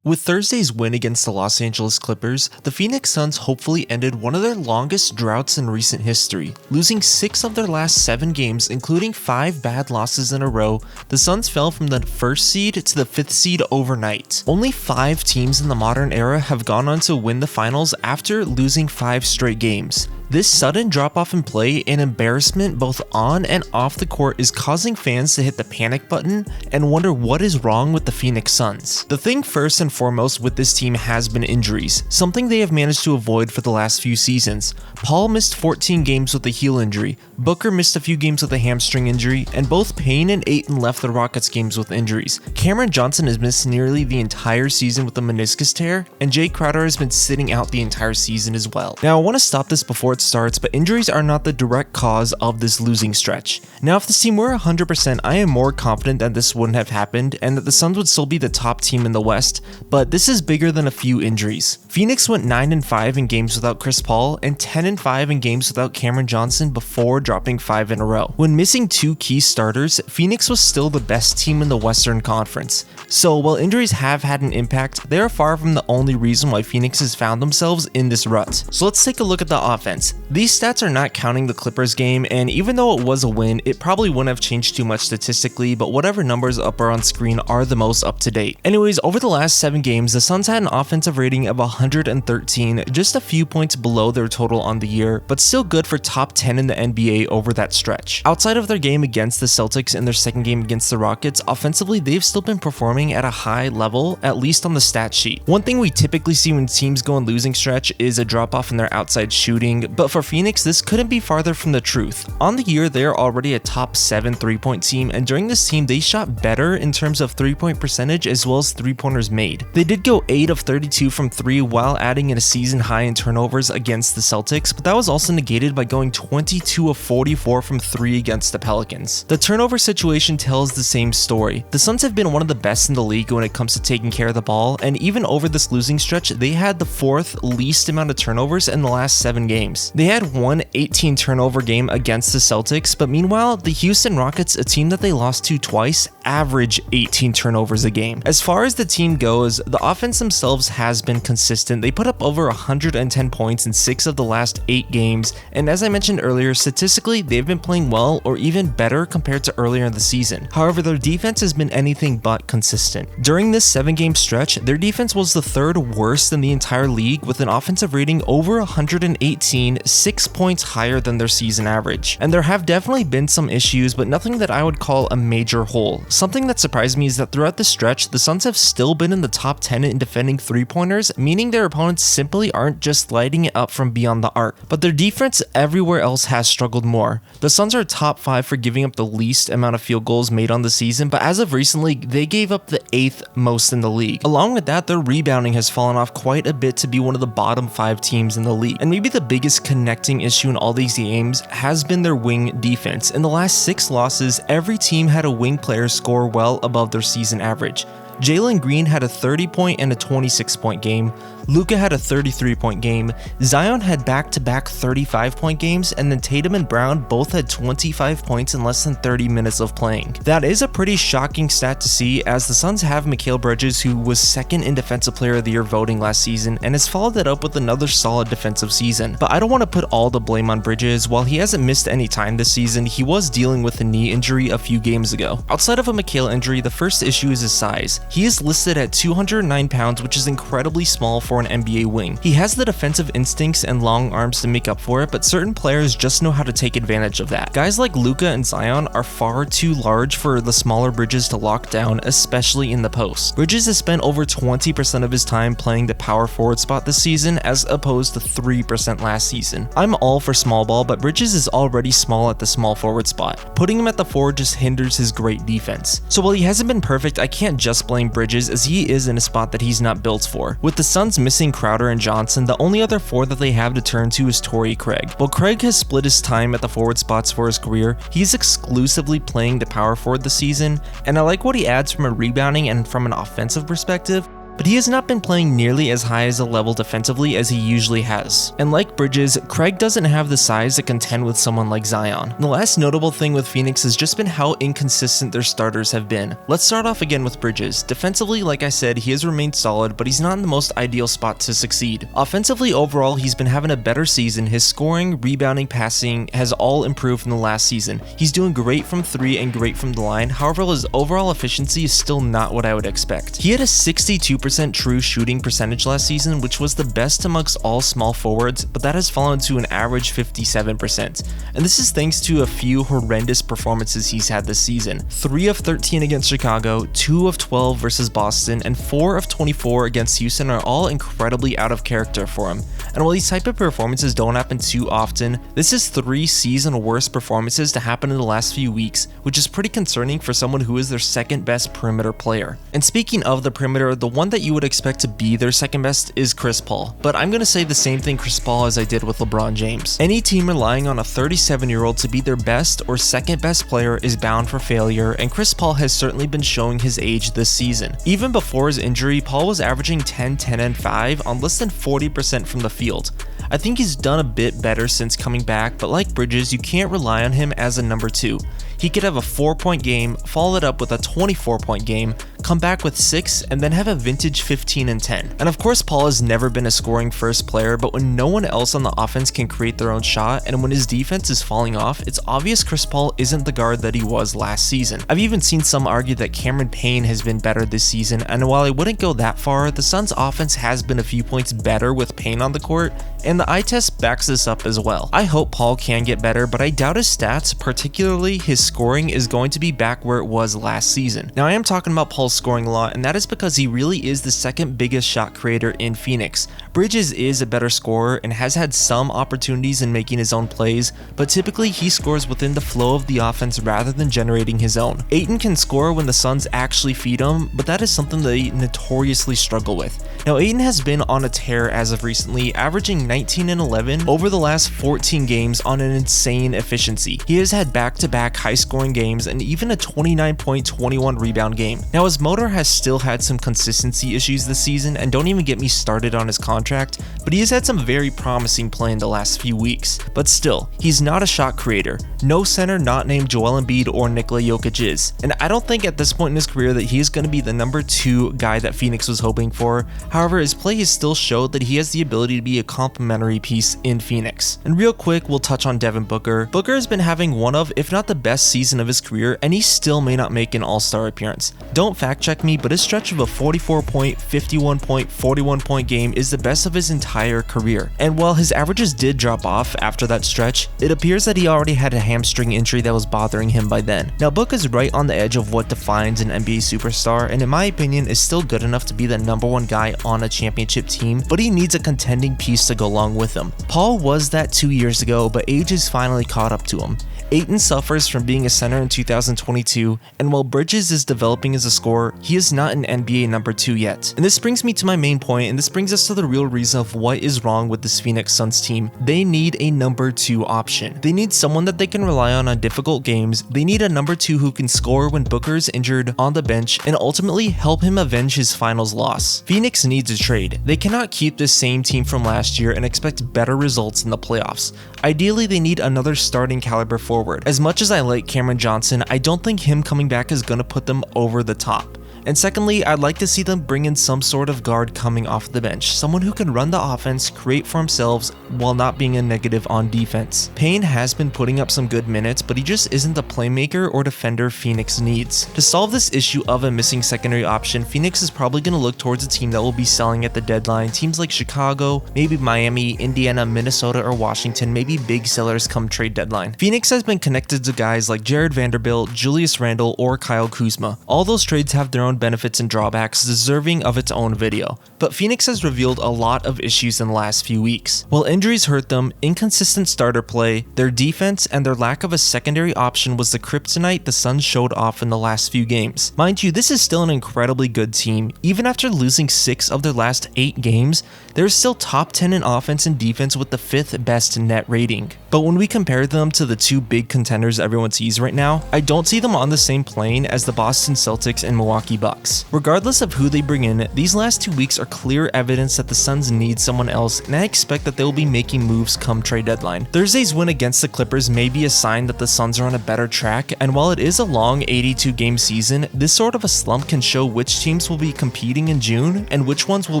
With Thursday's win against the Los Angeles Clippers, the Phoenix Suns hopefully ended one of their longest droughts in recent history. Losing 6 of their last 7 games, including 5 bad losses in a row, the Suns fell from the 1st seed to the 5th seed overnight. Only 5 teams in the modern era have gone on to win the finals after losing 5 straight games. This sudden drop-off in play and embarrassment both on and off the court is causing fans to hit the panic button and wonder what is wrong with the Phoenix Suns. The thing first and foremost with this team has been injuries, something they have managed to avoid for the last few seasons. Paul missed 14 games with a heel injury, Booker missed a few games with a hamstring injury, and both Payne and Ayton left the Rockets games with injuries. Cameron Johnson has missed nearly the entire season with a meniscus tear, and Jay Crowder has been sitting out the entire season as well. Now I want to stop this before it starts, but injuries are not the direct cause of this losing stretch. Now if this team were 100%, I am more confident that this wouldn't have happened and that the Suns would still be the top team in the West, but this is bigger than a few injuries. Phoenix went 9-5 in games without Chris Paul and 10-5 in games without Cameron Johnson before dropping 5 in a row. When missing 2 key starters, Phoenix was still the best team in the Western Conference. So while injuries have had an impact, they are far from the only reason why Phoenix has found themselves in this rut. So let's take a look at the offense. These stats are not counting the Clippers game, and even though it was a win, it probably wouldn't have changed too much statistically, but whatever numbers up are on screen are the most up to date. Anyways, over the last 7 games, the Suns had an offensive rating of 113, just a few points below their total on the year, but still good for top 10 in the NBA over that stretch. Outside of their game against the Celtics and their second game against the Rockets, offensively they've still been performing at a high level, at least on the stat sheet. One thing we typically see when teams go on losing stretch is a drop off in their outside shooting, but for Phoenix this couldn't be farther from the truth. On the year they're already a top 7 3-point team, and during this team they shot better in terms of 3-point percentage as well as 3-pointers made. They did go 8 of 32 from 3 while adding in a season high in turnovers against the Celtics, but that was also negated by going 22 of 44 from 3 against the Pelicans. The turnover situation tells the same story. The Suns have been one of the best in the league when it comes to taking care of the ball, and even over this losing stretch they had the 4th least amount of turnovers in the last 7 games. They had one 18 turnover game against the Celtics, but meanwhile the Houston Rockets, a team that they lost to twice, average 18 turnovers a game. As far as the team goes, the offense themselves has been consistent. They put up over 110 points in 6 of the last 8 games, and as I mentioned earlier, statistically they've been playing well or even better compared to earlier in the season. However, their defense has been anything but consistent. During this 7-game stretch, their defense was the 3rd worst in the entire league with an offensive rating over 118, 6 points higher than their season average. And there have definitely been some issues, but nothing that I would call a major hole. Something that surprised me is that throughout the stretch, the Suns have still been in the top 10 in defending 3-pointers, meaning their opponents simply aren't just lighting it up from beyond the arc. But their defense everywhere else has struggled more. The Suns are top 5 for giving up the least amount of field goals made on the season, but as of recently, they gave up the 8th most in the league. Along with that, their rebounding has fallen off quite a bit to be one of the bottom 5 teams in the league. And maybe the biggest connecting issue in all these games has been their wing defense. In the last 6 losses, every team had a wing player score well above their season average. Jalen Green had a 30-point and a 26-point game, Luka had a 33-point game, Zion had back-to-back 35-point games, and then Tatum and Brown both had 25 points in less than 30 minutes of playing. That is a pretty shocking stat to see, as the Suns have Mikal Bridges, who was 2nd in Defensive Player of the Year voting last season and has followed that up with another solid defensive season. But I don't want to put all the blame on Bridges. While he hasn't missed any time this season, he was dealing with a knee injury a few games ago. Outside of a Mikal injury, the first issue is his size. He is listed at 209 pounds, which is incredibly small for an NBA wing. He has the defensive instincts and long arms to make up for it, but certain players just know how to take advantage of that. Guys like Luka and Zion are far too large for the smaller Bridges to lock down, especially in the post. Bridges has spent over 20% of his time playing the power forward spot this season, as opposed to 3% last season. I'm all for small ball, but Bridges is already small at the small forward spot. Putting him at the 4 just hinders his great defense. So while he hasn't been perfect, I can't just blame Bridges, as he is in a spot that he's not built for. With the Suns missing Crowder and Johnson, the only other 4 that they have to turn to is Torrey Craig. While Craig has split his time at the forward spots for his career, he's exclusively playing the power forward this season, and I like what he adds from a rebounding and from an offensive perspective, but he has not been playing nearly as high as a level defensively as he usually has. And like Bridges, Craig doesn't have the size to contend with someone like Zion. The last notable thing with Phoenix has just been how inconsistent their starters have been. Let's start off again with Bridges. Defensively, like I said, he has remained solid, but he's not in the most ideal spot to succeed. Offensively, overall, he's been having a better season. His scoring, rebounding, passing has all improved from the last season. He's doing great from 3 and great from the line. However, his overall efficiency is still not what I would expect. He had a 62% true shooting percentage last season, which was the best amongst all small forwards, but that has fallen to an average 57%. And this is thanks to a few horrendous performances he's had this season. 3 of 13 against Chicago, 2 of 12 versus Boston, and 4 of 24 against Houston are all incredibly out of character for him. And while these type of performances don't happen too often, this is 3 season worst performances to happen in the last few weeks, which is pretty concerning for someone who is their second best perimeter player. And speaking of the perimeter, the one that you would expect to be their second best is Chris Paul, but I'm going to say the same thing Chris Paul as I did with LeBron James. Any team relying on a 37-year-old to be their best or second best player is bound for failure, and Chris Paul has certainly been showing his age this season. Even before his injury, Paul was averaging 10, 10, and 5 on less than 40% from the field. I think he's done a bit better since coming back, but like Bridges, you can't rely on him as a number 2. He could have a 4-point game, follow it up with a 24-point game, come back with 6, and then have a vintage 15 and 10. And of course, Paul has never been a scoring first player, but when no one else on the offense can create their own shot, and when his defense is falling off, it's obvious Chris Paul isn't the guard that he was last season. I've even seen some argue that Cameron Payne has been better this season, and while I wouldn't go that far, the Suns' offense has been a few points better with Payne on the court, and the eye test backs this up as well. I hope Paul can get better, but I doubt his stats, particularly his scoring, is going to be back where it was last season. Now, I am talking about Paul's scoring a lot, and that is because he really is the second biggest shot creator in Phoenix. Bridges is a better scorer and has had some opportunities in making his own plays, but typically he scores within the flow of the offense rather than generating his own. Ayton can score when the Suns actually feed him, but that is something they notoriously struggle with. Now, Ayton has been on a tear as of recently, averaging 19 and 11 over the last 14 games on an insane efficiency. He has had back-to-back high-scoring games and even a 29-point, 21-rebound game. Now, his motor has still had some consistency issues this season, and don't even get me started on his contract, but he has had some very promising play in the last few weeks. But still, he's not a shot creator. No center not named Joel Embiid or Nikola Jokic is, and I don't think at this point in his career that he is going to be the number 2 guy that Phoenix was hoping for. However, his play has still showed that he has the ability to be a complementary piece in Phoenix. And real quick, we'll touch on Devin Booker. Booker has been having one of, if not the best season of his career, and he still may not make an all-star appearance. Don't fact check me, but his stretch of a 44-point, 51-point, 41-point game is the best of his entire career. And while his averages did drop off after that stretch, it appears that he already had a hamstring injury that was bothering him by then. Now, Book is right on the edge of what defines an NBA superstar, and in my opinion is still good enough to be the number 1 guy on a championship team, but he needs a contending piece to go along with him. Paul was that 2 years ago, but age has finally caught up to him. Ayton suffers from being a center in 2022, and while Bridges is developing as a scorer, he is not an NBA number 2 yet. And this brings me to my main point, and this brings us to the real reason of what is wrong with this Phoenix Suns team. They need a number 2 option. They need someone that they can rely on difficult games. They need a number 2 who can score when Booker is injured on the bench and ultimately help him avenge his finals loss. Phoenix needs a trade. They cannot keep this same team from last year and expect better results in the playoffs. Ideally, they need another starting caliber forward. As much as I like Cameron Johnson, I don't think him coming back is going to put them over the top. And secondly, I'd like to see them bring in some sort of guard coming off the bench, someone who can run the offense, create for themselves, while not being a negative on defense. Payne has been putting up some good minutes, but he just isn't the playmaker or defender Phoenix needs. To solve this issue of a missing secondary option, Phoenix is probably going to look towards a team that will be selling at the deadline, teams like Chicago, maybe Miami, Indiana, Minnesota, or Washington, maybe big sellers come trade deadline. Phoenix has been connected to guys like Jared Vanderbilt, Julius Randle, or Kyle Kuzma. All those trades have their own benefits and drawbacks deserving of its own video, but Phoenix has revealed a lot of issues in the last few weeks. While injuries hurt them, inconsistent starter play, their defense, and their lack of a secondary option was the kryptonite the Suns showed off in the last few games. Mind you, this is still an incredibly good team. Even after losing 6 of their last 8 games, they're still top 10 in offense and defense with the 5th best net rating. But when we compare them to the 2 big contenders everyone sees right now, I don't see them on the same plane as the Boston Celtics and Milwaukee $50. Regardless of who they bring in, these last 2 weeks are clear evidence that the Suns need someone else, and I expect that they will be making moves come trade deadline. Thursday's win against the Clippers may be a sign that the Suns are on a better track, and while it is a long 82-game season, this sort of a slump can show which teams will be competing in June and which ones will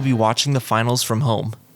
be watching the finals from home.